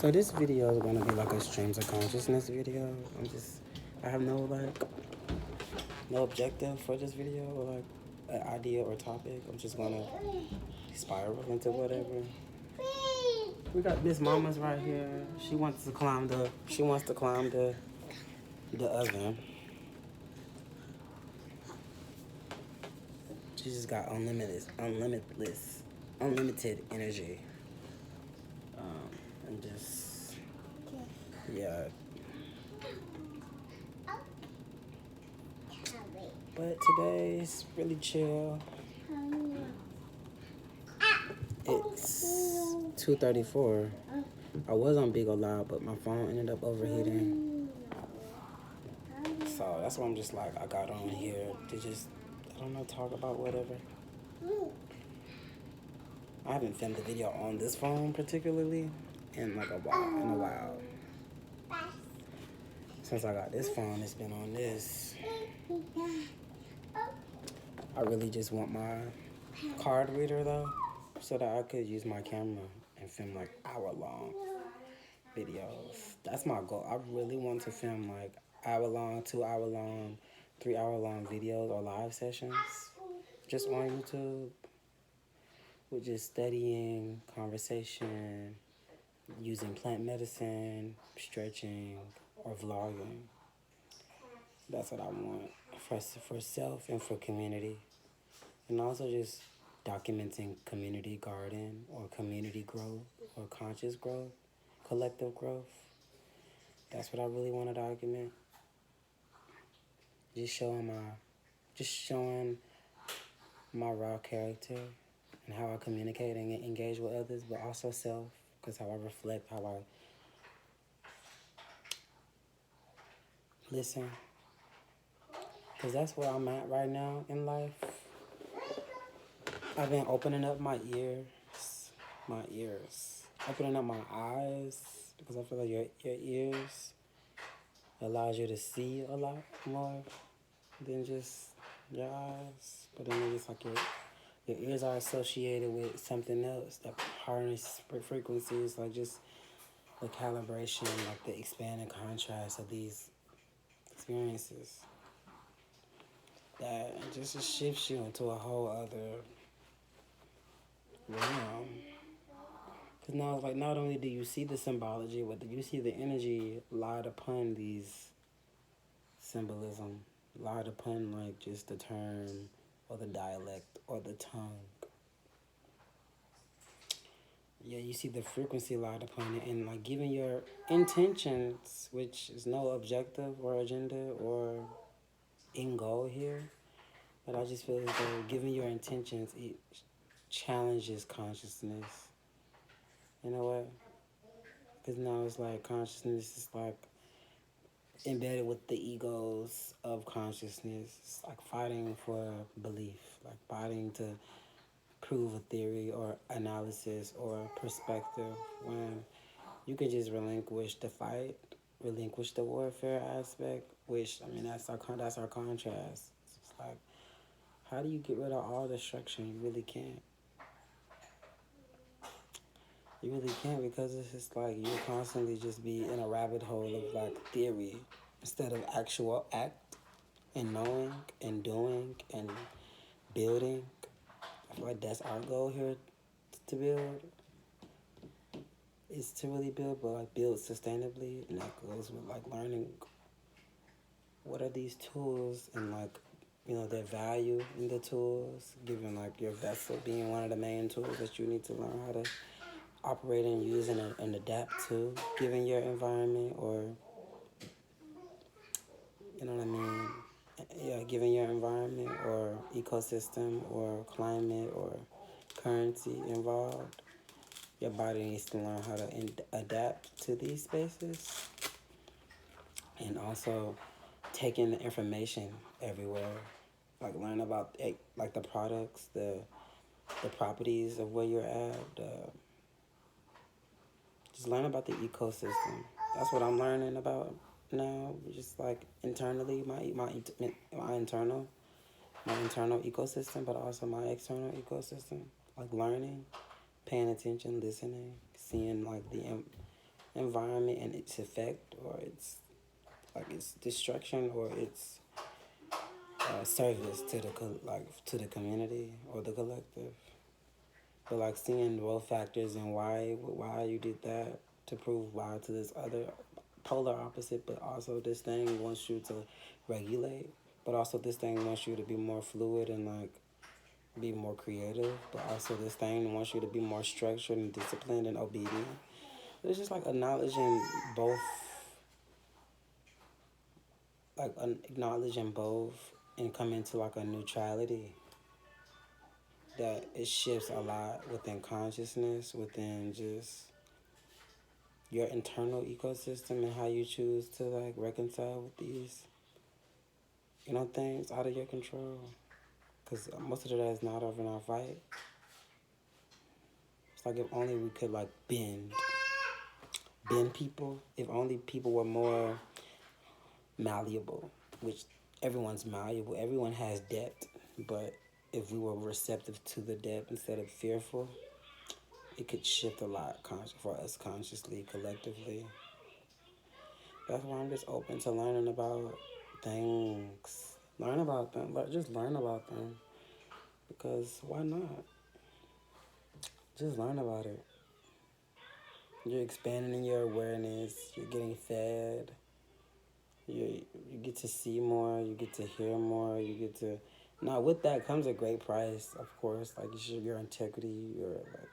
So this video is gonna be like a streams of consciousness video. I have no objective for this video or like an idea or topic. I'm just gonna spiral into whatever. We got Miss Mama's right here. She wants to climb the oven. She just got unlimited energy. And just yeah. But today's really chill. It's 2:34. I was on Big O Loud, but my phone ended up overheating. So that's why I'm just like, I got on here to just, I don't know, talk about whatever. I haven't filmed a video on this phone particularly in a while. Since I got this phone, it's been on this. I really just want my card reader though, so that I could use my camera and film like hour-long videos. That's my goal. I really want to film like hour-long, 2-hour-long, 3-hour-long videos or live sessions just on YouTube with just studying, conversation, using plant medicine, stretching, or vlogging. That's what I want for self and for community. And also just documenting community garden or community growth or conscious growth, collective growth. That's what I really want to document. Just showing my raw character and how I communicate and engage with others, but also self, because how I reflect, how I listen. Because that's where I'm at right now in life. I've been opening up my ears, opening up my eyes, because I feel like your ears allows you to see a lot more than just your eyes. But then it's like your ears are associated with something else that harness frequencies, like just the calibration, like the expand and contrast of these experiences. That just shifts you into a whole other realm. Because now it's like not only do you see the symbology, but you see the energy lied upon these symbolism, lied upon like just the term or the dialect or the tongue. Yeah, you see the frequency lied upon it, and like giving your intentions, which is no objective or agenda or end goal here, but I just feel as though giving your intentions, it challenges consciousness. You know what? Because now it's like consciousness is like embedded with the egos of consciousness. It's like fighting for belief, like fighting to prove a theory or analysis or perspective, when you could just relinquish the fight, relinquish the warfare aspect, which, I mean, that's our contrast. It's like, how do you get rid of all destruction? You really can't. You really can't, because it's just like you constantly just be in a rabbit hole of like theory instead of actual act and knowing and doing and building. I feel like that's our goal here to build. Is to really build, but like build sustainably, and that goes with like learning what are these tools and like, you know, their value in the tools, given like your vessel being one of the main tools that you need to learn how to operate and use and adapt to, given your environment, or you know what I mean? Yeah, given your environment or ecosystem or climate or currency involved, your body needs to learn how to adapt to these spaces, and also taking the information everywhere, like learn about like the products, the properties of where you're at. Just learn about the ecosystem. That's what I'm learning about now. Just like internally, my internal ecosystem, but also my external ecosystem. Like learning, paying attention, listening, seeing like environment and its effect, or its like its destruction, or its service to the to the community or the collective. But like seeing both factors and why you did that to prove why to this other polar opposite, but also this thing wants you to regulate, but also this thing wants you to be more fluid and like be more creative, but also this thing wants you to be more structured and disciplined and obedient. It's just like acknowledging both, acknowledging both and coming to like a neutrality that it shifts a lot within consciousness, within just your internal ecosystem and how you choose to like reconcile with these, things out of your control. Because most of that is not over in our fight. It's like if only we could like bend people. If only people were more malleable, which everyone's malleable. Everyone has depth, but if we were receptive to the depth instead of fearful, it could shift a lot for us consciously, collectively. That's why I'm just open to learning about things. Learn about them. Just learn about them. Because why not? Just learn about it. You're expanding in your awareness. You're getting fed. You get to see more. You get to hear more. You get to. Now, with that comes a great price, of course. Like your integrity, your like,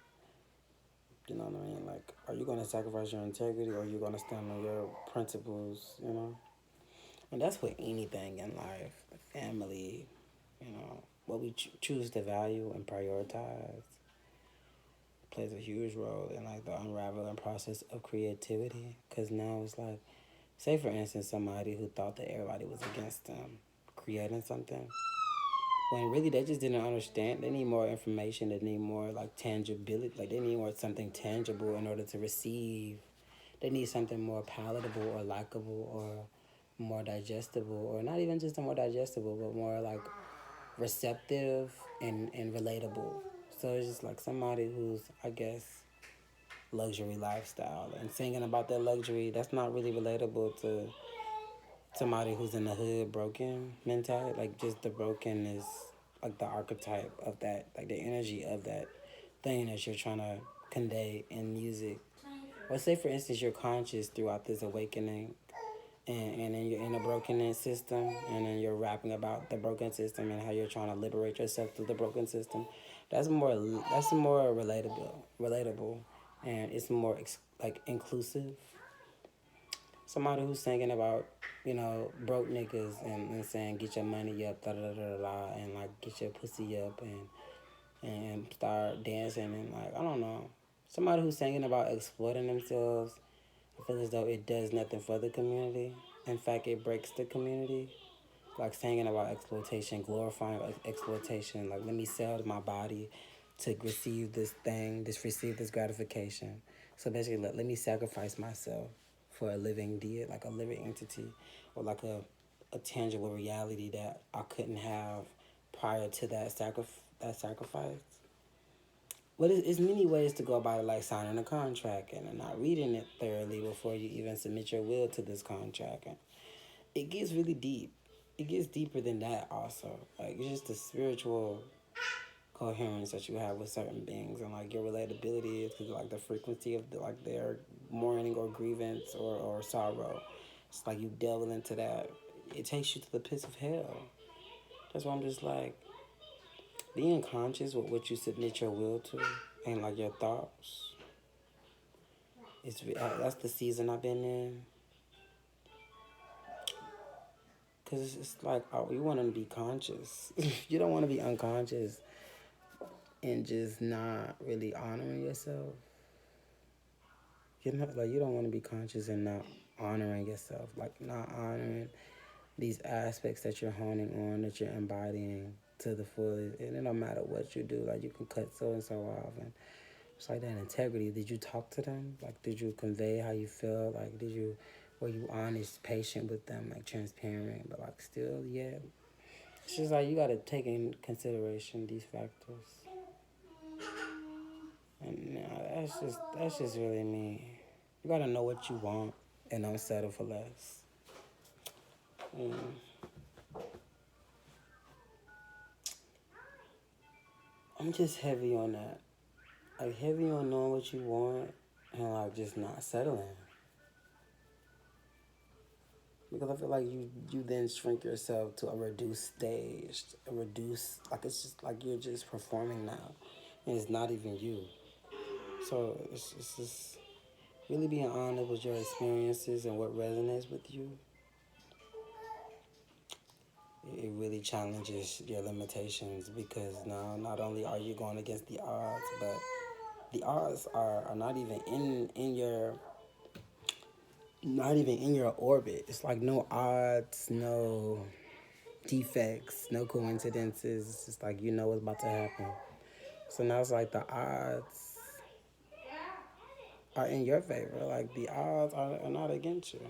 you know what I mean. Like, are you gonna sacrifice your integrity, or are you gonna stand on your principles? And that's with anything in life, family, what we choose to value and prioritize plays a huge role in like the unraveling process of creativity. Because now it's like, say for instance, somebody who thought that everybody was against them creating something, when really they just didn't understand. They need more information. They need more like tangibility. Like they need more something tangible in order to receive. They need something more palatable or likable or more digestible, or not even just more digestible, but more like receptive and relatable. So it's just like somebody who's, I guess, luxury lifestyle and singing about that luxury, that's not really relatable to somebody who's in the hood broken mentality. Like just the brokenness, like the archetype of that, like the energy of that thing that you're trying to convey in music. Or say for instance you're conscious throughout this awakening, and then you're in a broken system, and then you're rapping about the broken system and how you're trying to liberate yourself through the broken system. That's more relatable, and it's more like inclusive. Somebody who's singing about broke niggas and saying get your money up, da da da da da, and like get your pussy up and start dancing and like I don't know. Somebody who's singing about exploiting themselves, I feel as though it does nothing for the community. In fact, it breaks the community. Like singing about exploitation, glorifying exploitation. Like, let me sell my body to receive this gratification. So basically, let me sacrifice myself for a living deed, like a living entity, or like a tangible reality that I couldn't have prior to that sacrifice. But it's many ways to go about it, like signing a contract and not reading it thoroughly before you even submit your will to this contract. And it gets really deep. It gets deeper than that also. Like, it's just the spiritual coherence that you have with certain beings and, like, your relatability to, like, the frequency of, their mourning or grievance or sorrow. It's like you delve into that. It takes you to the pits of hell. That's why I'm just like, being conscious with what you submit your will to and like your thoughts. That's the season I've been in. Cause it's like, oh, you want to be conscious. You don't want to be unconscious and just not really honoring yourself. You don't want to be conscious and not honoring yourself. Like not honoring these aspects that you're honing on, that you're embodying to the fullest. And it don't matter what you do. Like you can cut so and so off, and it's like that integrity. Did you talk to them? Like, did you convey how you feel? Like, were you honest, patient with them, like transparent, but like still, yeah. It's just like you gotta take in consideration these factors. And that's just really me. You gotta know what you want and don't settle for less. And I'm just heavy on that. Like heavy on knowing what you want and like just not settling. Because I feel like you then shrink yourself to a reduced stage, a reduced like it's just like you're just performing now, and it's not even you. So it's just really being honest with your experiences and what resonates with you. It really challenges your limitations because now not only are you going against the odds, but the odds are not even in your not even in your orbit. It's like no odds, no defects, no coincidences. It's just like you know what's about to happen. So now it's like the odds are in your favor. Like the odds are not against you.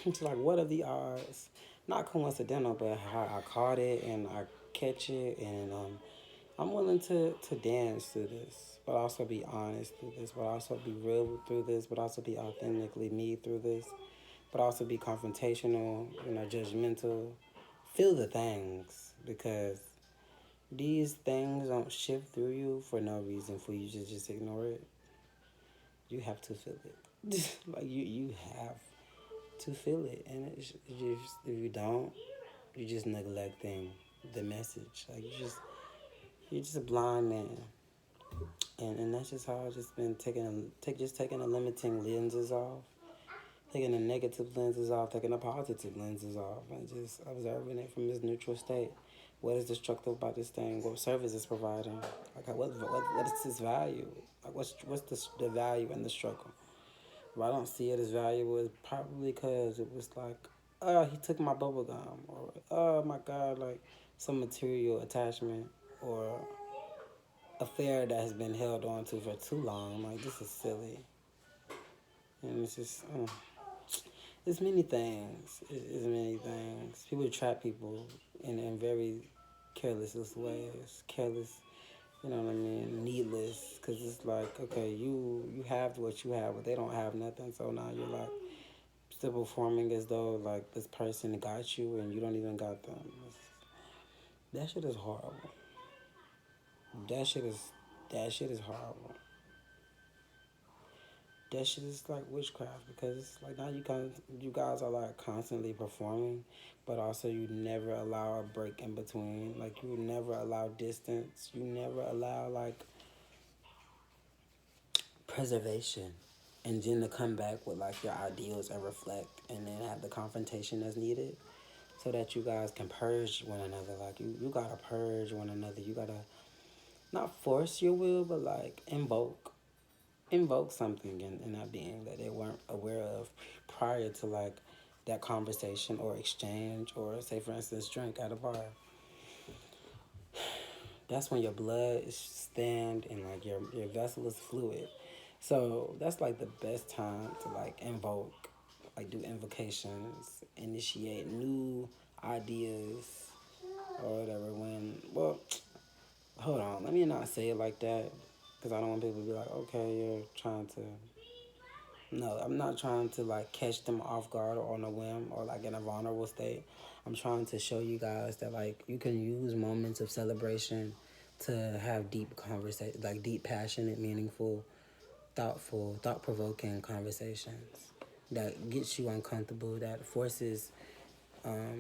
It's like what are the odds? Not coincidental, but how I caught it and I catch it and I'm willing to dance through this, but also be honest through this, but also be real through this, but also be authentically me through this, but also be confrontational, judgmental. Feel the things because these things don't shift through you for no reason for you to just ignore it. You have to feel it. Like you have to feel it, and if you don't, you're just neglecting the message. Like you're just a blind man. And that's just how I've just been taking the limiting lenses off, taking the negative lenses off, taking the positive lenses off, and just observing it from this neutral state. What is destructive about this thing? What service is providing? Like what is its value? Like what's the value in the struggle? If I don't see it as valuable, it's probably because it was like, oh, he took my bubble gum, or oh my god, like some material attachment, or affair that has been held on to for too long. Like this is silly, and it's just it's many things. It's many things. People trap people in very careless ways. Careless, you know what I mean? Needless, because it's like okay, you have what you have, but they don't have nothing. So now you're like still performing as though like this person got you and you don't even got them. That shit is horrible. That shit is that shit is horrible. That shit is like witchcraft because it's like now you guys are like constantly performing, but also you never allow a break in between. Like you never allow distance. You never allow like preservation, and then to come back with like your ideals and reflect, and then have the confrontation that's needed, so that you guys can purge one another. Like you gotta purge one another. You gotta not force your will, but like invoke something in that being that they weren't aware of prior to like that conversation or exchange or say for instance drink at a bar. That's when your blood is stand and like your vessel is fluid. So that's like the best time to like invoke, like do invocations, initiate new ideas or whatever. When well, hold on, let me not say it like that because I don't want people to be like, okay, you're trying to. No, I'm not trying to like catch them off guard or on a whim or like in a vulnerable state. I'm trying to show you guys that like you can use moments of celebration to have deep conversation, like deep, passionate, meaningful, thoughtful, thought provoking conversations that gets you uncomfortable, that forces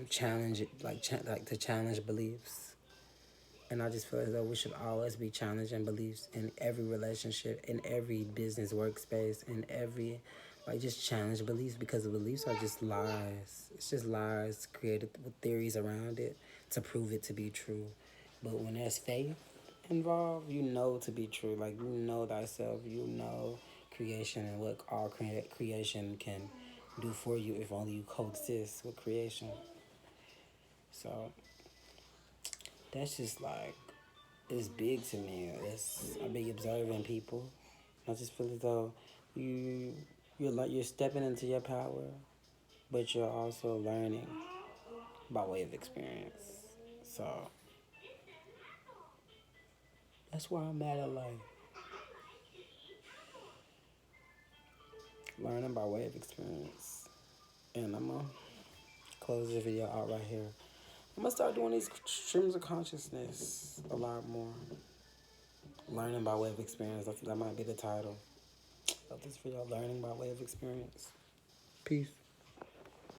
challenge like to challenge beliefs. And I just feel as though we should always be challenging beliefs in every relationship, in every business workspace, in every, like, just challenge beliefs because the beliefs are just lies. It's just lies created with theories around it to prove it to be true. But when there's faith involved, you know to be true. Like, you know thyself, you know creation and what all creation can do for you if only you coexist with creation. So that's just like it's big to me. I be observing people. I just feel as though you you're stepping into your power, but you're also learning by way of experience. So that's where I'm at in life. Learning by way of experience. And I'm going to close the video out right here. I'm going to start doing these streams of consciousness a lot more. Learning by way of experience. That might be the title of this video. Learning by way of experience. Peace.